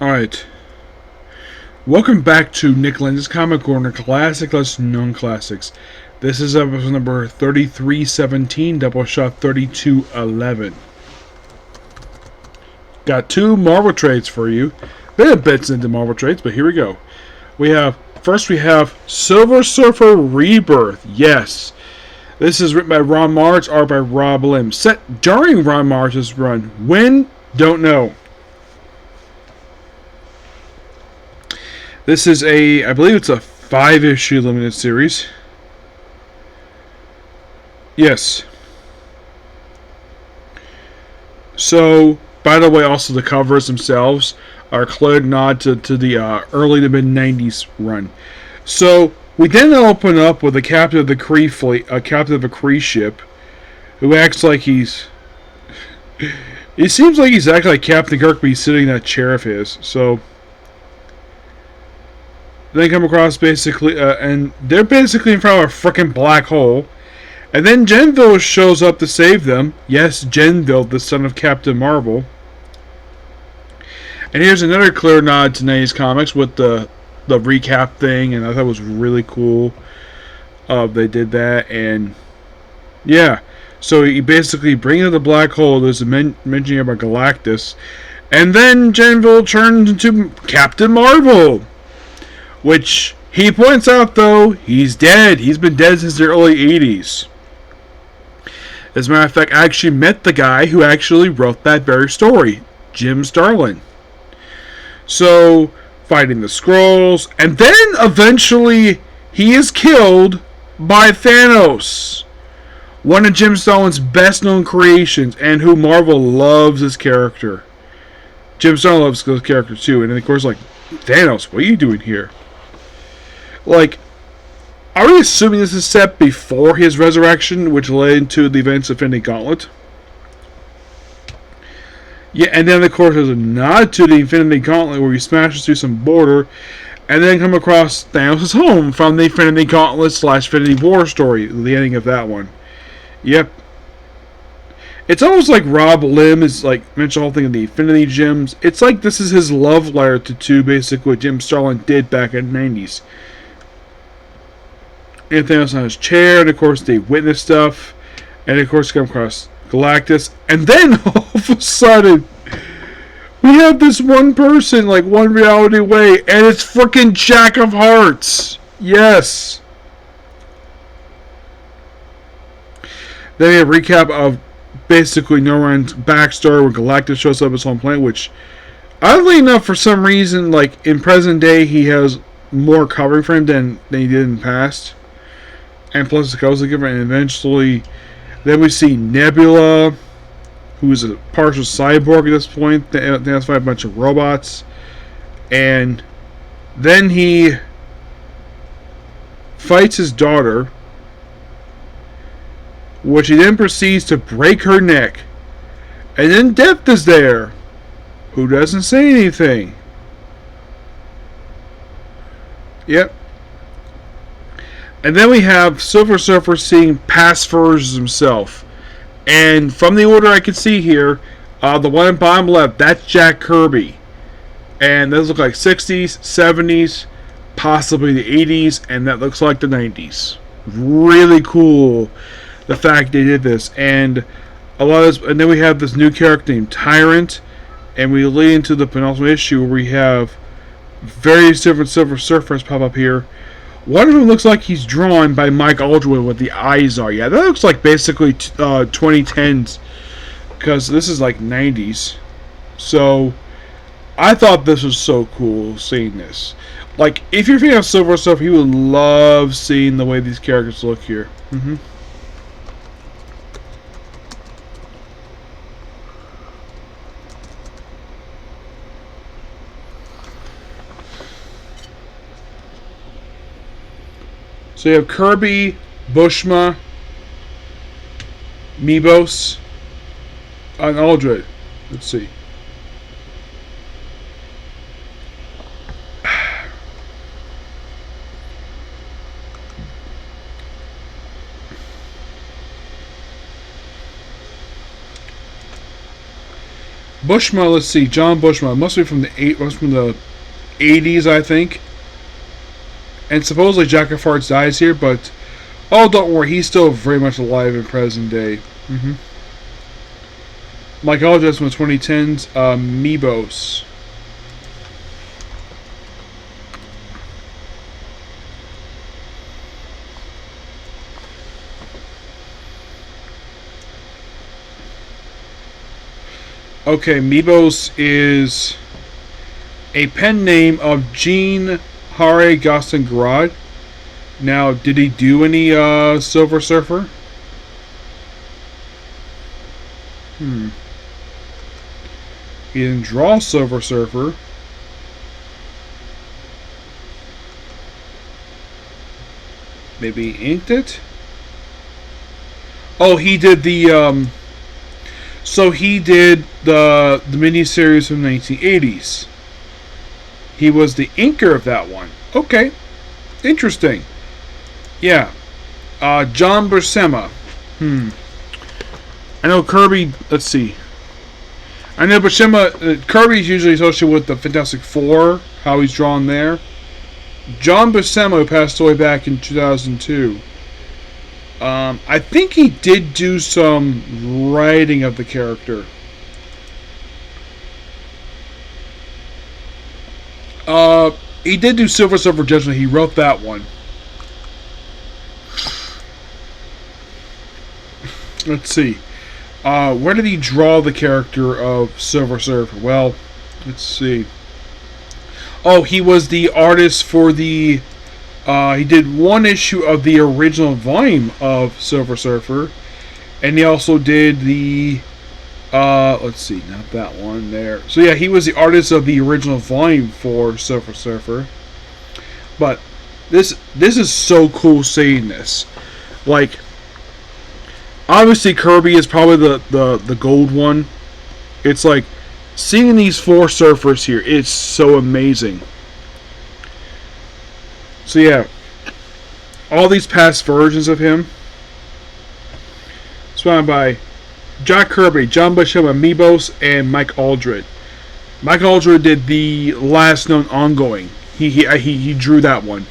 Alright. Welcome back to Nick Lenz's Comic Corner, Classic Less Known Classics. This is episode number 3317, Doubleshot 3211. Got two Marvel trades for you. Been a bit into Marvel trades, but here we go. First we have Silver Surfer Rebirth. Yes. This is written by Ron Marz, art by Rob Lim. Set during Ron Marz's run. When? Don't know. This is I believe it's a 5-issue limited series. Yes. So, by the way, also the covers themselves are a clear nod to the early to mid-90s run. So, we then open up with a captain of the Kree fleet, a captain of a Kree ship, who acts like he's... It seems like he's acting like Captain Kirk, but he's sitting in that chair of his. So... They come across basically, and they're basically in front of a freaking black hole. And then Gen-Vell shows up to save them. Yes, Gen-Vell, the son of Captain Mar-Vell. And here's another clear nod to 90s comics with the recap thing, and I thought it was really cool. They did that, and yeah. So he basically brings in the black hole. There's a mention about Galactus, and then Gen-Vell turns into Captain Mar-Vell. Which, he points out, though, he's dead. He's been dead since the early 80s. As a matter of fact, I actually met the guy who actually wrote that very story, Jim Starlin. So, fighting the Skrulls, and then, eventually, he is killed by Thanos. One of Jim Starlin's best-known creations, and who Mar-Vell loves his character. Jim Starlin loves his character, too, and of course, like, Thanos, what are you doing here? Like, are we assuming this is set before his resurrection, which led into the events of Infinity Gauntlet? Yeah, and then of course there's a nod to the Infinity Gauntlet where he smashes through some border, and then come across Thanos' home from the Infinity Gauntlet / Infinity War story, the ending of that one. Yep. It's almost like Rob Lim is like mentioned the whole thing of the Infinity Gems. It's like this is his love letter to basically what Jim Starlin did back in the 90s. And Thanos on his chair, and of course they witness stuff, and of course come across Galactus, and then all of a sudden we have this one person, like one reality away, and it's frickin' Jack of Hearts. Yes. Then we have a recap of basically Norman's backstory where Galactus shows up at his home planet, which oddly enough, for some reason, like in present day, he has more covering for him than he did in the past. And plus the colors are different, and eventually then we see Nebula, who is a partial cyborg at this point. They identify a bunch of robots, and then he fights his daughter, which he then proceeds to break her neck. And then Death is there, who doesn't say anything. Yep. And then we have Silver Surfer seeing past versions himself. And from the order I can see here, the one in bottom left, that's Jack Kirby. And those look like 60s, 70s, possibly the 80s, and that looks like the 90s. Really cool, the fact they did this. And a lot of this, and then we have this new character named Tyrant, and we lead into the penultimate issue where we have various different Silver Surfers pop up here. One of them looks like he's drawn by Mike Aldwin with the eyes are. Yeah, that looks like basically 2010s, because this is like 90s. So, I thought this was so cool seeing this. Like, if you're a fan of Silver Surfer, you would love seeing the way these characters look here. So you have Kirby, Bushma, Mebos, and Aldred. Let's see. Bushma, let's see, John Bushma. Must be from the 80s, I think. And supposedly Jack of Hearts dies here, but oh, don't worry, he's still very much alive in present day. Mycologist from the 2010s, Mebos. Okay, Mebos is a pen name of Jean Hare Garad. Now, did he do any Silver Surfer? He didn't draw Silver Surfer. Maybe he inked it? Oh, he did the so he did the miniseries from the 1980s. He was the inker of that one. Okay. Interesting. Yeah. John Buscema. I know Kirby, let's see. I know Buscema, Kirby's usually associated with the Fantastic Four, how he's drawn there. John Buscema, who passed away back in 2002. I think he did do some writing of the character. He did do Silver Surfer Judgment. He wrote that one. Let's see. Where did he draw the character of Silver Surfer? Well, let's see. Oh, he was the artist for the... he did one issue of the original volume of Silver Surfer. And he also did the... let's see, not that one there. So yeah, he was the artist of the original volume for Silver Surfer. But this is so cool seeing this. Like, obviously Kirby is probably the gold one. It's like, seeing these four surfers here, it's so amazing. So yeah, all these past versions of him, spawned by Jack Kirby, John Buscema, Mebos, and Mike Aldred. Mike Aldred did the last known ongoing. He drew that one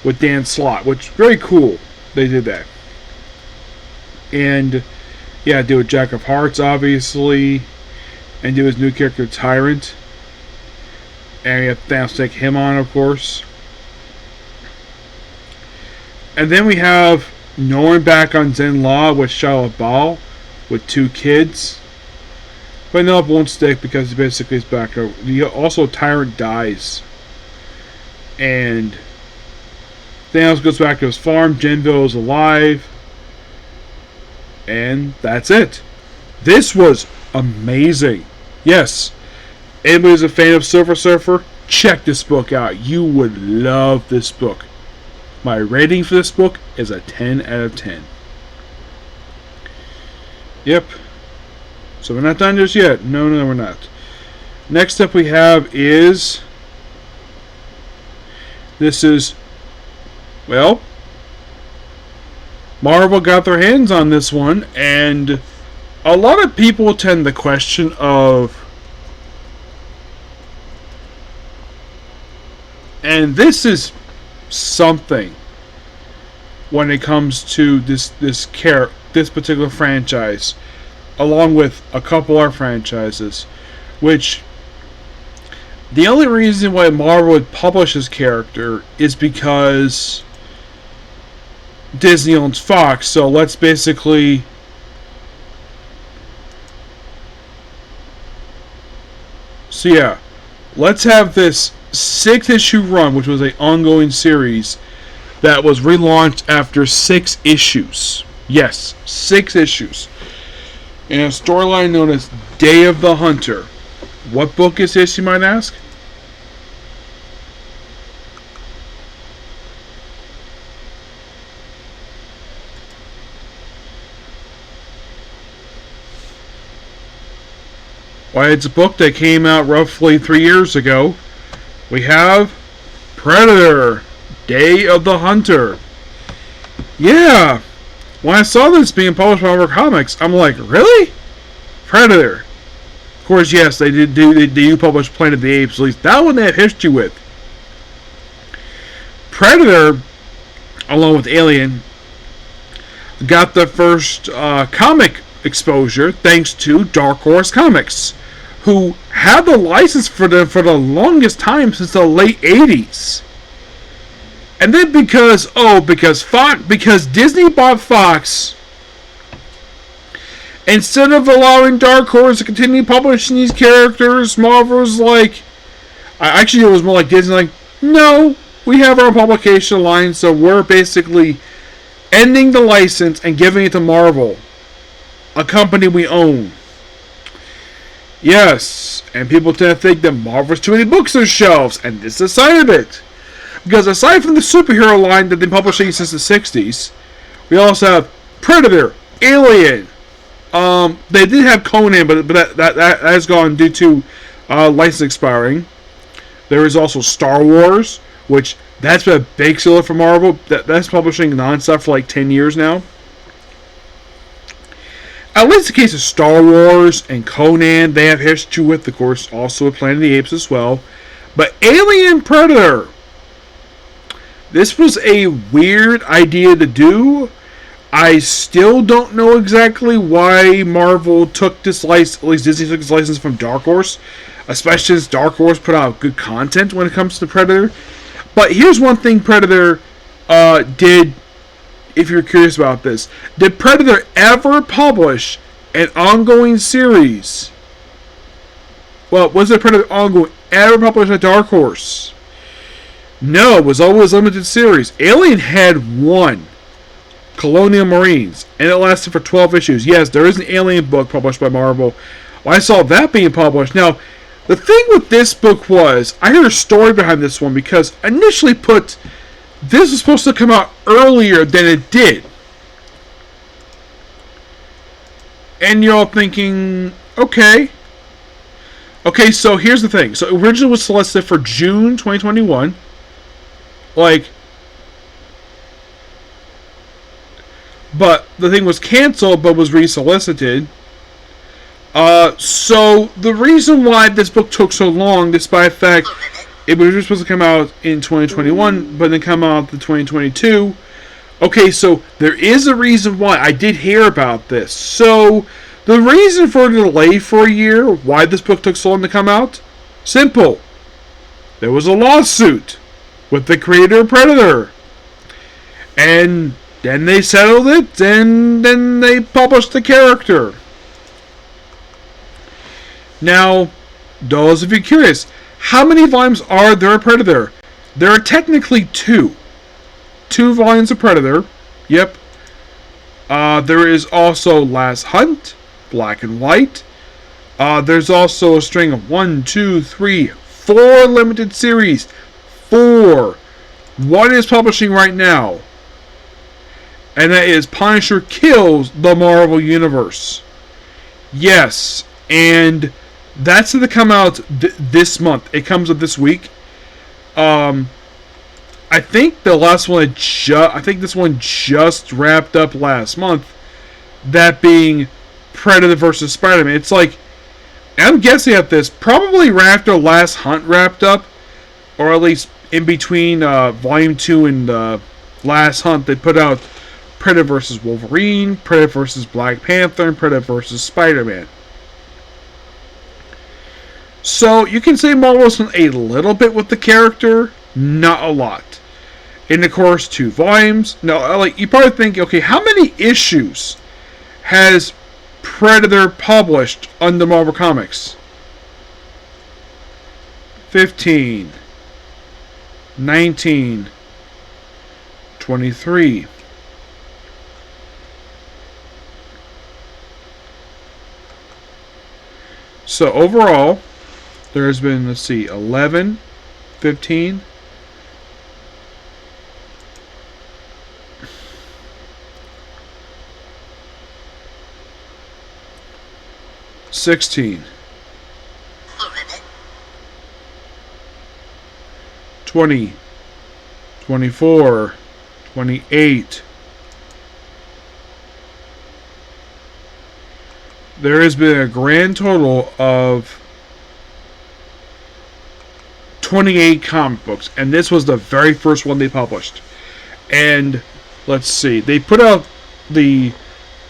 with Dan Slott, which is very cool. They did that. And yeah, do a Jack of Hearts, obviously, and do his new character Tyrant. And we have Thanos take him on, of course. And then we have Norn back on Zen Law with Shia Ball with two kids. But no, it won't stick because he basically is back. Also, Tyrant dies. And Thanos goes back to his farm. Gen-Vell is alive. And that's it. This was amazing. Yes. Anybody's a fan of Silver Surfer? Check this book out. You would love this book. My rating for this book is a 10 out of 10. Yep. So we're not done just yet. No, we're not. Next up we have is... This is... Well... Mar-Vell got their hands on this one, and a lot of people tend to question of... And this is something when it comes to this particular franchise, along with a couple other franchises, which the only reason why Mar-Vell would publish this character is because Disney owns Fox. So let's basically let's have this 6-issue run, which was an ongoing series that was relaunched after 6 issues. Yes, 6 issues. In a storyline known as Day of the Hunter. What book is this, you might ask? Why, it's a book that came out roughly 3 years ago. We have Predator, Day of the Hunter. Yeah, when I saw this being published by Marvel Comics, I'm like, really? Predator. Of course, yes, they do publish Planet of the Apes. At least that one they have history with. Predator, along with Alien, got the first comic exposure thanks to Dark Horse Comics, who had the license for them for the longest time since the late 80s. And then because Disney bought Fox, instead of allowing Dark Horse to continue publishing these characters, Marvel was like, actually it was more like Disney, like, no, we have our publication line, so we're basically ending the license and giving it to Marvel, a company we own. Yes, and people tend to think that Marvel's too many books on shelves, and this is a sign of it. Because aside from the superhero line that they've been publishing since the 60s, we also have Predator, Alien. They did have Conan, but that has gone due to license expiring. There is also Star Wars, which that's been a big seller for Marvel. That's publishing nonstop for like 10 years now. At least in the case of Star Wars and Conan, they have history with, of course, also with Planet of the Apes as well. But Alien Predator, this was a weird idea to do. I still don't know exactly why Marvel took this license, at least Disney took this license from Dark Horse, especially since Dark Horse put out good content when it comes to Predator. But here's one thing Predator did, if you're curious about this. Did Predator ever publish an ongoing series? Well, was the Predator ongoing ever published at Dark Horse? No, it was always a limited series. Alien had one, Colonial Marines, and it lasted for 12 issues. Yes, there is an Alien book published by Marvel. Well, I saw that being published. Now, the thing with this book was, I heard a story behind this one because initially this was supposed to come out earlier than it did. And you're all thinking, okay. Okay, so here's the thing. So originally it was solicited for June 2021. But the thing was canceled, but was resolicited. So the reason why this book took so long, despite the fact it was supposed to come out in 2021, but then come out in 2022. Okay, so there is a reason why. I did hear about this. So the reason for the delay for a year, why this book took so long to come out, simple. There was a lawsuit with the creator of Predator. And then they settled it, and then they published the character. Now, those of you curious, how many volumes are there of Predator? There are technically two. 2 volumes of Predator. Yep. There is also Last Hunt, Black and White. There's also a string of 1, 2, 3, 4 limited series. 4. One is publishing right now. And that is Punisher Kills the Marvel Universe. Yes, and that's going to come out this month. It comes out this week. I think the last one I think this one just wrapped up last month. That being Predator versus Spider-Man. It's like, I'm guessing at this, probably after Last Hunt wrapped up, or at least in between Volume 2 and Last Hunt, they put out Predator vs. Wolverine, Predator vs. Black Panther, and Predator vs. Spider-Man. So you can say Marvel's done a little bit with the character, not a lot. In of course, 2 volumes. Now, like, you probably think, okay, how many issues has Predator published under Marvel Comics? 15, 19, 23. So overall, there has been, let's see, 11, 15, 16, 20, 24, 28, there has been a grand total of 28 comic books, and this was the very first one they published. And let's see, they put out the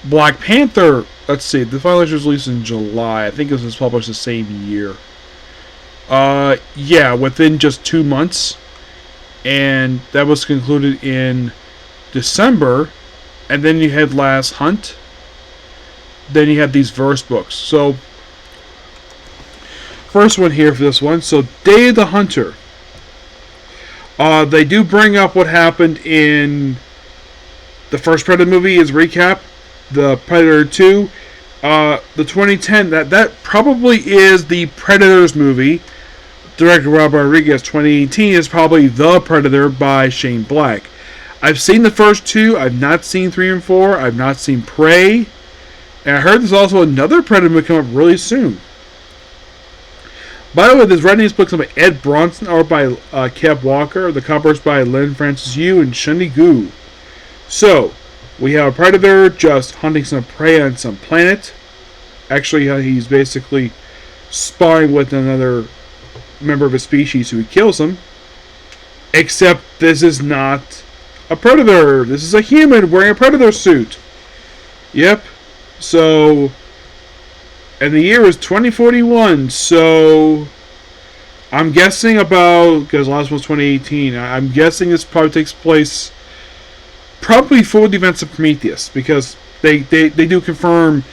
Black Panther. Let's see, the final issue was released in July. I think it was published the same year. Yeah, within just 2 months, and that was concluded in December. And then you had Last Hunt. Then you had these verse books. So, first one here for this one. So, Day of the Hunter. They do bring up what happened in the first Predator movie as recap. The Predator 2. The 2010, that probably is the Predators movie. Director Rob Rodriguez. 2018 is probably The Predator by Shane Black. I've seen the first two. I've not seen 3 and 4. I've not seen Prey. And I heard there's also another Predator movie coming up really soon. By the way, this writing this book is by Ed Bronson, art by Kev Walker. The covers by Lynn Francis Yu and Shunny Gu. So, we have a Predator just hunting some prey on some planet. Actually, he's basically sparring with another member of a species who kills him. Except this is not a Predator. This is a human wearing a Predator suit. Yep. So, and the year is 2041. So, I'm guessing about, because last one was 2018, I'm guessing this probably takes place probably before the events of Prometheus, because they do confirm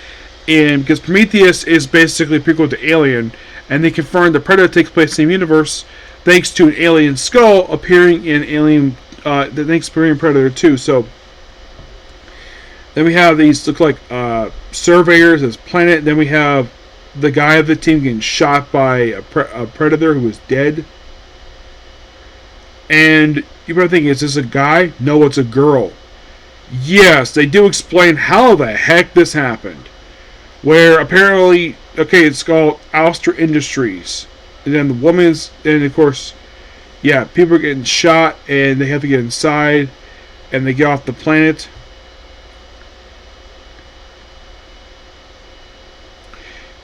because Prometheus is basically a prequel to Alien, and they confirm the Predator takes place in the same universe thanks to an alien skull appearing in Alien, thanks to Predator 2. So then we have these look like surveyors, this planet. Then we have the guy of the team getting shot by a Predator who is dead. And you might think, is this a guy? No, it's a girl. Yes, they do explain how the heck this happened. Where apparently, okay, it's called Ouster Industries. And then the woman's, and of course, yeah, people are getting shot and they have to get inside and they get off the planet.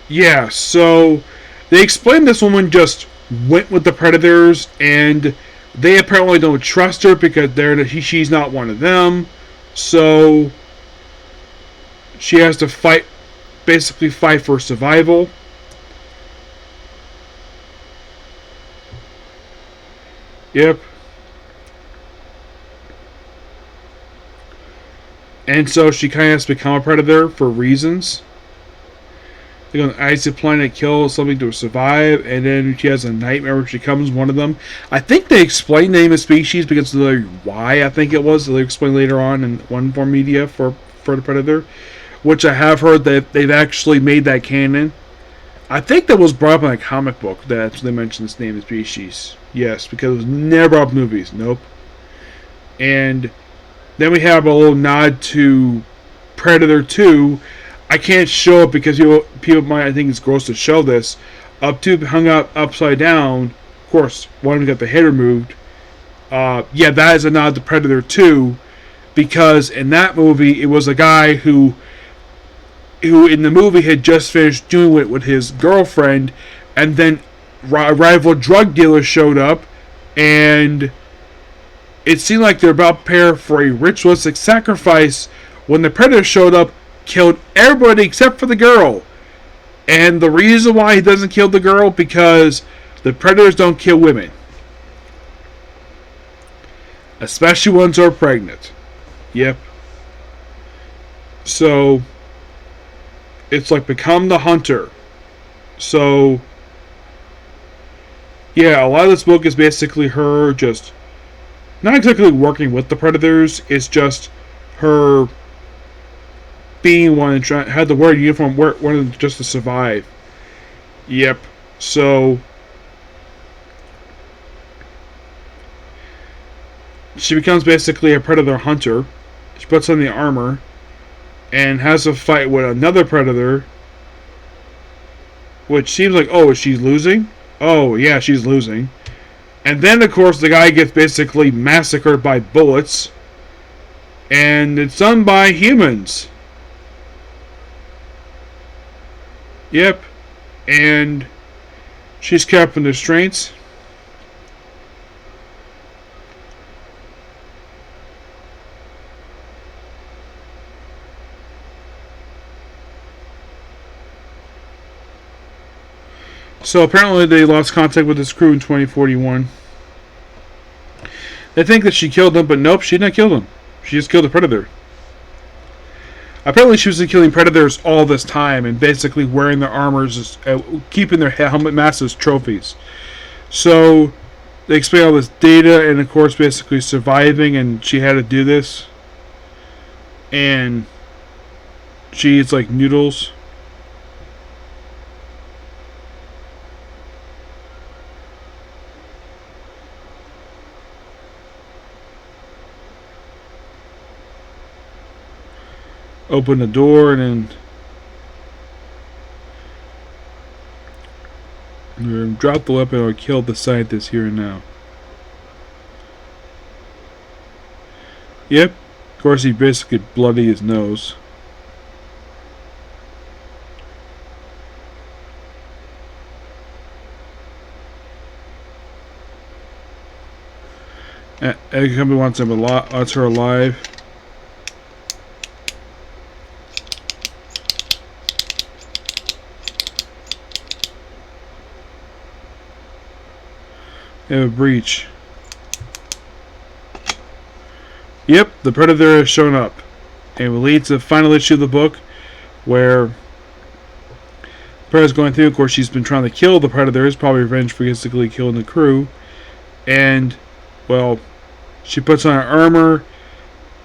Yeah, so they explain this woman just went with the Predators and they apparently don't trust her because she's not one of them. So she has to basically fight for survival. Yep. And so she kind of has to become a Predator for reasons. They go on the icy planet, kill something to survive, and then she has a nightmare where she becomes one of them. I think they explain the name of species because of the why, I think it was. They explain later on in one form media for the Predator, which I have heard that they've actually made that canon. I think that was brought up in a comic book that they mentioned this name of species. Yes, because it was never brought up in movies. Nope. And then we have a little nod to Predator 2. I can't show it because people might, I think it's gross to show this. Hung up upside down. Of course, one got the head removed. Yeah, that is a nod to Predator 2. Because in that movie, it was a guy who in the movie had just finished doing it with his girlfriend. And then a rival drug dealer showed up. And it seemed like they're about to prepare for a ritualistic sacrifice when the Predator showed up. Killed everybody except for the girl. And the reason why he doesn't kill the girl, because the Predators don't kill women. Especially ones who are pregnant. Yep. So, it's like become the hunter. So, yeah, a lot of this book is basically her just not exactly working with the Predators. It's just her being one and had to wear a uniform, wanted just to survive. Yep. So she becomes basically a Predator hunter. She puts on the armor and has a fight with another Predator, which seems like, oh, is she losing? Oh, yeah, she's losing. And then, of course, the guy gets basically massacred by bullets, and it's done by humans. Yep. And she's kept in restraints. So apparently they lost contact with this crew in 2041. They think that she killed them, but nope, she did not kill them. She just killed a predator. Apparently she was killing predators all this time and basically wearing their armors, keeping their helmet masks as trophies. So they explain all this data and of course basically surviving, and she had to do this. And she eats like noodles. Open the door and then drop the weapon or kill the scientist here and now. Yep. Of course he basically bloody his nose. Egg Company wants her alive. They have a breach. Yep, the predator has shown up. And will lead to the final issue of the book where Predator's going through. Of course, she's been trying to kill the predators, probably revenge for basically killing the crew. And, well, she puts on her armor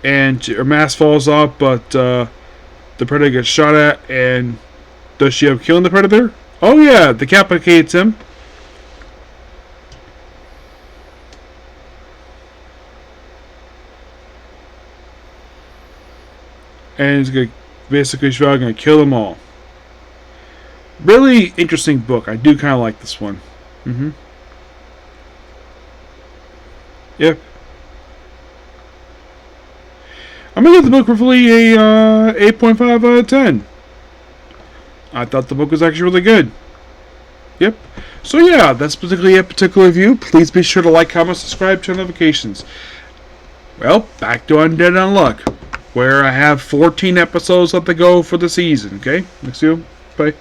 and her mask falls off, but the predator gets shot at. And does she have killing the predator? Oh, yeah, decapitates him. And he's gonna basically she's going to kill them all. Really interesting book. I do kind of like this one. Yep. I'm gonna give the book roughly a 8.5 out of 10. I thought the book was actually really good. Yep. So yeah, that's particularly a particular review. Please be sure to like, comment, subscribe, turn notifications. Well, back to Undead Unluck, where I have 14 episodes left to go for the season. Okay, next you. Bye.